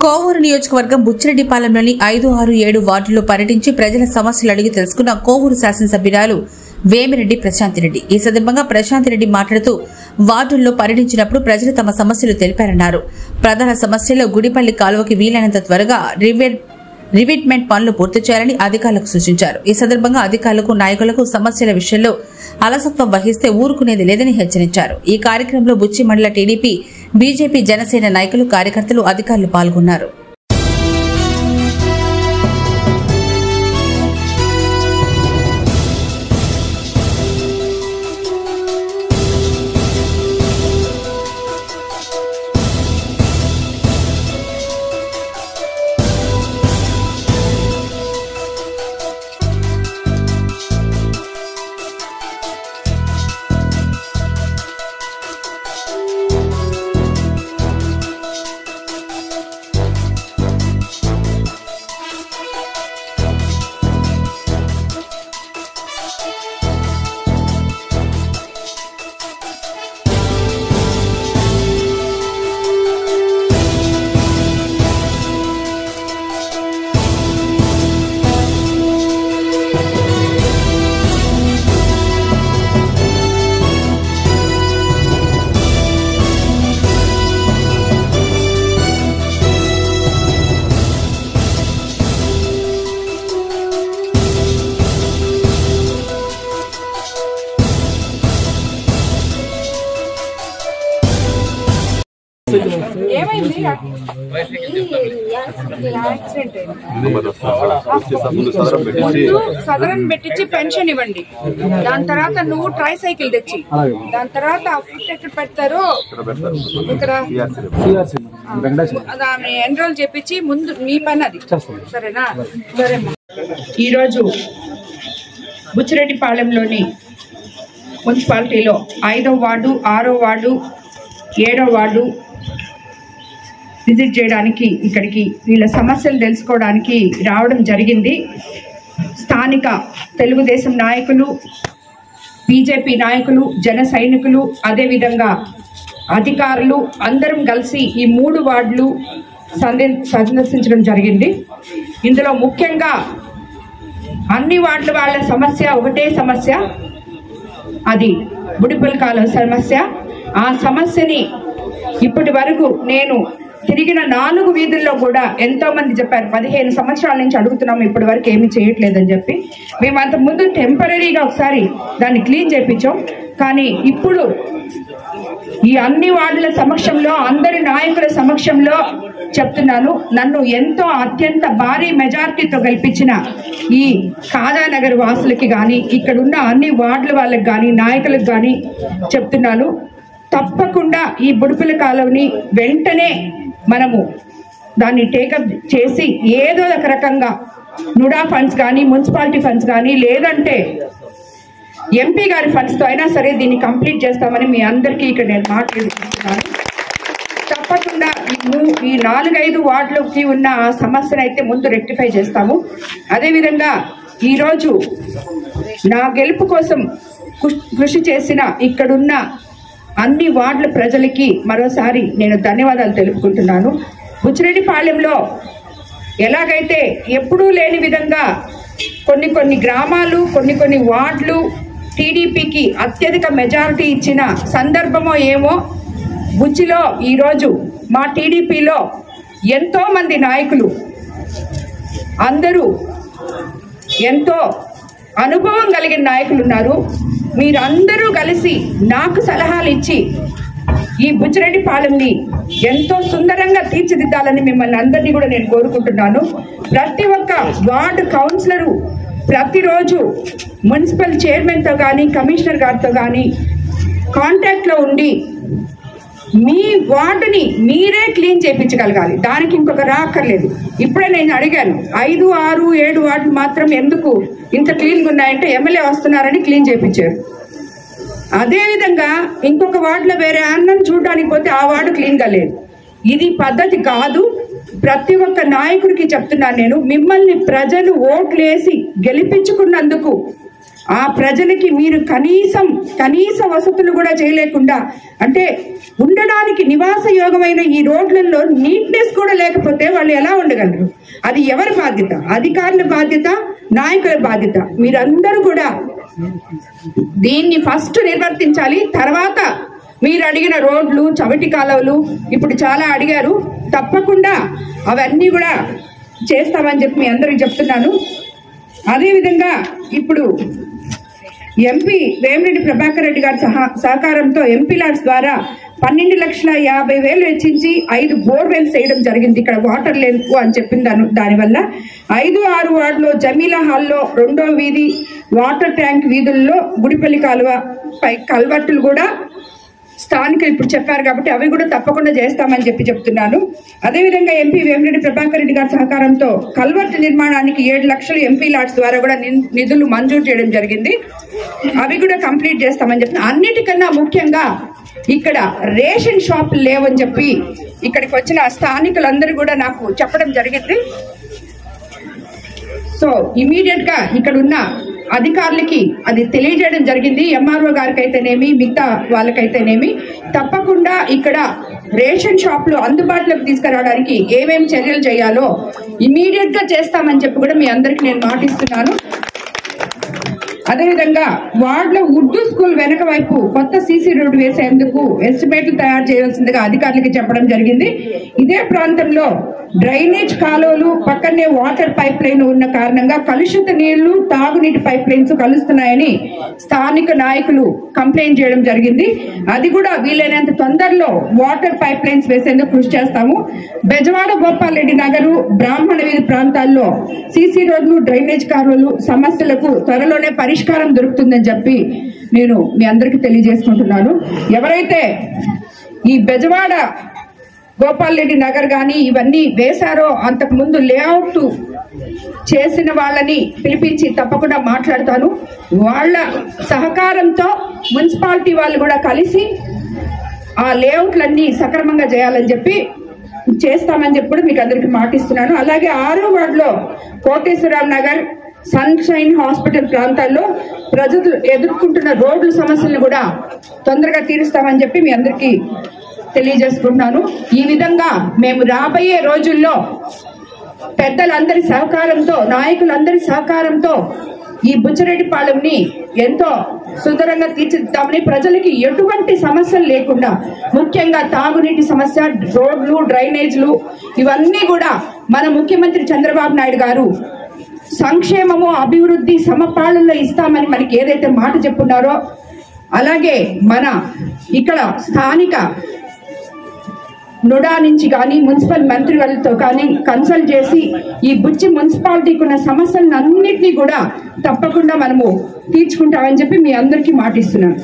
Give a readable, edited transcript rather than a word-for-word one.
కోవూరు నియోజకవర్గం బుచ్చిరెడ్డిపాలెంలోని 5, 6, 7 వార్డుల్లో పర్యటించి ప్రజల సమస్యలు అడిగి తెలుసుకున్న కోవూరు శాసనసభ్యురాలు వేమిరెడ్డి ప్రశాంతిరెడ్డి. ఈ సందర్భంగా ప్రశాంతిరెడ్డి మాట్లాడుతూ వార్డుల్లో పర్యటించినప్పుడు ప్రజలు తమ సమస్యలు తెలిపారన్నారు. ప్రధాన సమస్యలో గుడిపల్లి కాలువకి వీలైనంత త్వరగా రివిట్మెంట్ పనులు పూర్తి చేయాలని అధికారులకు సూచించారు. ఈ సందర్భంగా అధికారులకు, నాయకులకు సమస్యల విషయంలో అలసత్వం వహిస్తే ఊరుకునేది లేదని హెచ్చరించారు. ఈ కార్యక్రమంలో బుచ్చి మండల టీడీపీ, బీజేపీ, జనసేన నాయకులు, కార్యకర్తలు, అధికారులు పాల్గొన్నారు. సదరన్ పెట్టించి పెన్షన్ ఇవ్వండి, దాని తర్వాత నువ్వు ట్రై సైకిల్ తెచ్చి, దాని తర్వాత ఫుడ్ ఎక్కడ పెడతారో ఇక్కడ దాన్ని ఎన్రోల్ చేపించి ముందు మీ పని అది, సరేనా? సరే. ఈరోజు బుచ్చిరెడ్డిపాలెంలోని మున్సిపాలిటీలో 5వ వార్డు, 6వ వార్డు, 7వ వార్డు విజిట్ చేయడానికి ఇక్కడికి వీళ్ళ సమస్యలు తెలుసుకోవడానికి రావడం జరిగింది. స్థానిక తెలుగుదేశం నాయకులు, బీజేపీ నాయకులు, జన సైనికులు, అదేవిధంగా అధికారులు అందరం కలిసి ఈ 3 వార్డులు సందర్శించడం జరిగింది. ఇందులో ముఖ్యంగా అన్ని వార్డుల వాళ్ళ సమస్య ఒకటే సమస్య, అది బుడిపల్లి కాలువ సమస్య. ఆ సమస్యని ఇప్పటి వరకు నేను తిరిగిన 4 వీధుల్లో కూడా ఎంతో మంది చెప్పారు, 15 సంవత్సరాల నుంచి అడుగుతున్నాము, ఇప్పటి వరకు ఏమీ చేయట్లేదని చెప్పి. మేము అంత ముందు టెంపరీగా ఒకసారి దాన్ని క్లీన్ చేయించాం. కానీ ఇప్పుడు ఈ అన్ని వార్డుల సమక్షంలో, అందరి నాయకుల సమక్షంలో చెప్తున్నాను, నన్ను ఎంతో అత్యంత భారీ మెజారిటీతో గెలిపించిన ఈ కాదానగర్ వాసులకి కానీ, ఇక్కడున్న అన్ని వార్డుల వాళ్ళకి కానీ, నాయకులకు కానీ చెప్తున్నాను, తప్పకుండా ఈ బుడిపల్లి కాలువని వెంటనే మనము దాన్ని టేకప్ చేసి ఏదో ఒక రకంగా నుడా ఫండ్స్ కానీ, మున్సిపాలిటీ ఫండ్స్ కానీ, లేదంటే ఎంపీ గారి ఫండ్స్తో అయినా సరే దీన్ని కంప్లీట్ చేస్తామని మీ అందరికీ ఇక్కడ నేను మాట్లాడుతున్నాను. తప్పకుండా ఈ 4-5 వార్డులకి ఉన్న సమస్యను అయితే ముందు రెక్టిఫై చేస్తాము. అదేవిధంగా ఈరోజు నా గెలుపు కోసం కృషి చేసిన ఇక్కడున్న అన్ని వార్డుల ప్రజలకి మరోసారి నేను ధన్యవాదాలు తెలుపుకుంటున్నాను. బుచ్చిరెడ్డిపాలెంలో ఎలాగైతే ఎప్పుడూ లేని విధంగా కొన్ని గ్రామాలు, కొన్ని వార్డులు టీడీపీకి అత్యధిక మెజారిటీ ఇచ్చిన సందర్భమో ఏమో, బుచ్చిలో ఈరోజు మా టీడీపీలో ఎంతోమంది నాయకులు అందరూ ఎంతో అనుభవం కలిగిన నాయకులు ఉన్నారు. మీరందరూ కలిసి నాకు సలహాలు ఇచ్చి ఈ బుచ్చిరెడ్డిపాలెంని ఎంతో సుందరంగా తీర్చిదిద్దాలని మిమ్మల్ని అందరినీ కూడా నేను కోరుకుంటున్నాను. ప్రతి ఒక్క వార్డు కౌన్సిలరు ప్రతిరోజు మున్సిపల్ చైర్మన్తో కానీ, కమిషనర్ గారితో కానీ కాంటాక్ట్లో ఉండి మీ వార్డుని మీరే క్లీన్ చేయించగలగాలి. దానికి ఇంకొక రాక్కర్లేదు. ఇప్పుడే నేను అడిగాను, 5, 6, 7 వార్డులు మాత్రం ఎందుకు ఇంత క్లీన్గా ఉన్నాయంటే ఎమ్మెల్యే వస్తున్నారని క్లీన్ చేయించారు. అదేవిధంగా ఇంకొక వార్డులో వేరే అన్నం చూడడానికి పోతే ఆ వార్డు క్లీన్గా లేదు. ఇది పద్ధతి కాదు. ప్రతి ఒక్క నాయకుడికి చెప్తున్నాను నేను, మిమ్మల్ని ప్రజలు ఓట్లేసి గెలిపించుకున్నందుకు ఆ ప్రజలకి మీరు కనీస వసతులు కూడా చేయలేకుండా, అంటే ఉండడానికి నివాస యోగమైన ఈ రోడ్లలో నీట్నెస్ కూడా లేకపోతే వాళ్ళు ఎలా ఉండగలరు? అది ఎవరి బాధ్యత? అధికారుల బాధ్యత, నాయకుల బాధ్యత. మీరందరూ కూడా దీన్ని ఫస్ట్ నిర్వర్తించాలి. తర్వాత మీరు అడిగిన రోడ్లు, చవటి కాలువలు ఇప్పుడు చాలా అడిగారు, తప్పకుండా అవన్నీ కూడా చేస్తామని చెప్పి మీ అందరికి చెప్తున్నాను. అదేవిధంగా ఇప్పుడు ఎంపీ వేమిరెడ్డి ప్రభాకర్ రెడ్డి గారి సహకారంతో ఎంపీ లాడ్స్ ద్వారా 12,50,000 వెచ్చించి 5 బోర్వెల్స్ వేయడం జరిగింది. ఇక్కడ వాటర్ లేదు అని చెప్పింది. దానివల్ల 5-6 వార్డులో జమీలా హాల్లో 2వ వీధి, వాటర్ ట్యాంక్ వీధుల్లో గుడిపల్లి కాలువ పై కల్వర్టులు కూడా స్థానికులు ఇప్పుడు చెప్పారు కాబట్టి అవి కూడా తప్పకుండా చేస్తామని చెప్తున్నాను. అదేవిధంగా ఎంపీ వేమిరెడ్డి ప్రభాకర్ రెడ్డి గారి సహకారంతో కల్వర్టు నిర్మాణానికి 7 లక్షలు ఎంపీ లాడ్స్ ద్వారా కూడా నిధులు మంజూరు చేయడం జరిగింది. అవి కూడా కంప్లీట్ చేస్తామని చెప్తున్నా. అన్నిటికన్నా ముఖ్యంగా ఇక్కడ రేషన్ షాపులు లేవని చెప్పి ఇక్కడికి వచ్చిన స్థానికులందరూ కూడా నాకు చెప్పడం జరిగింది. సో ఇమీడియట్ గా ఇక్కడ ఉన్న అధికారులకి అది తెలియజేయడం జరిగింది. ఎంఆర్ఓ గారికి అయితేనేమి, మిగతా వాళ్ళకైతేనేమి తప్పకుండా ఇక్కడ రేషన్ షాపులు అందుబాటులోకి తీసుకురావడానికి ఏమేమి చర్యలు చేయాలో ఇమీడియట్ గా చేస్తామని చెప్పి కూడా మీ అందరికి నేను మాటిస్తున్నాను. అదేవిధంగా వార్డులో ఉర్దూ స్కూల్ వెనక వైపు కొత్త సీసీ రోడ్డు వేసేందుకు ఎస్టిమేట్లు తయారు చేయాల్సిందిగా అధికారులకి చెప్పడం జరిగింది. ఇదే ప్రాంతంలో డ్రైనేజ్ కాలువలు పక్కనే వాటర్ పైప్ లైన్ ఉన్న కారణంగా కలుషిత నీళ్లు, తాగునీటి పైప్ లైన్స్ కలుస్తున్నాయని స్థానిక నాయకులు కంప్లైంట్ చేయడం జరిగింది. అది కూడా వీలైనంత తొందరలో వాటర్ పైప్ లైన్స్ వేసేందుకు కృషి చేస్తాము. బెజవాడ గోపాల్ రెడ్డి నగరు, బ్రాహ్మణ వీధి ప్రాంతాల్లో సీసీ రోడ్లు, డ్రైనేజ్ కాలువలు సమస్యలకు త్వరలోనే పరిష్కారం దొరుకుతుందని చెప్పి నేను మీ అందరికీ తెలియజేసుకుంటున్నాను. ఎవరైతే ఈ బెజవాడ గోపాల్ రెడ్డి నగర్ గాని ఇవన్నీ వేశారో అంతకు ముందు లేఅవుట్ చేసిన వాళ్ళని పిలిపించి తప్పకుండా మాట్లాడతాను. వాళ్ళ సహకారంతో మున్సిపాలిటీ వాళ్ళు కూడా కలిసి ఆ లేఅవుట్లన్నీ సక్రమంగా చేయాలని చెప్పి చేస్తామని చెప్పి మీకు అందరికి మాటిస్తున్నాను. అలాగే 6వ వార్డులో కోటేశ్వరరావు నగర్, సన్షైన్ హాస్పిటల్ ప్రాంతాల్లో ప్రజలు ఎదుర్కొంటున్న రోడ్ల సమస్యలను కూడా తొందరగా తీరుస్తామని చెప్పి మీ అందరికీ తెలియజేసుకుంటున్నాను. ఈ విధంగా మేము రాబోయే రోజుల్లో పెద్దలందరి సహకారంతో, నాయకులందరి సహకారంతో ఈ బుచ్చిరెడ్డిపాలెంని ఎంతో సుందరంగా తీర్చిదిద్దామని, ప్రజలకి ఎటువంటి సమస్యలు లేకుండా, ముఖ్యంగా తాగునీటి సమస్య, రోడ్లు, డ్రైనేజ్లు ఇవన్నీ కూడా మన ముఖ్యమంత్రి చంద్రబాబు నాయుడు గారు సంక్షేమము, అభివృద్ధి సమపాళల్లో ఇస్తామని మనకి ఏదైతే మాట చెప్పున్నారో, అలాగే మన ఇక్కడ స్థానిక నుడా నుంచి కానీ మున్సిపల్ మంత్రి వాళ్ళతో కానీ కన్సల్ట్ చేసి ఈ బుచ్చి మున్సిపాలిటీకి ఉన్న సమస్యలను అన్నింటినీ కూడా తప్పకుండా మనము తీర్చుకుంటామని చెప్పి మీ అందరికీ మాటిస్తున్నాను.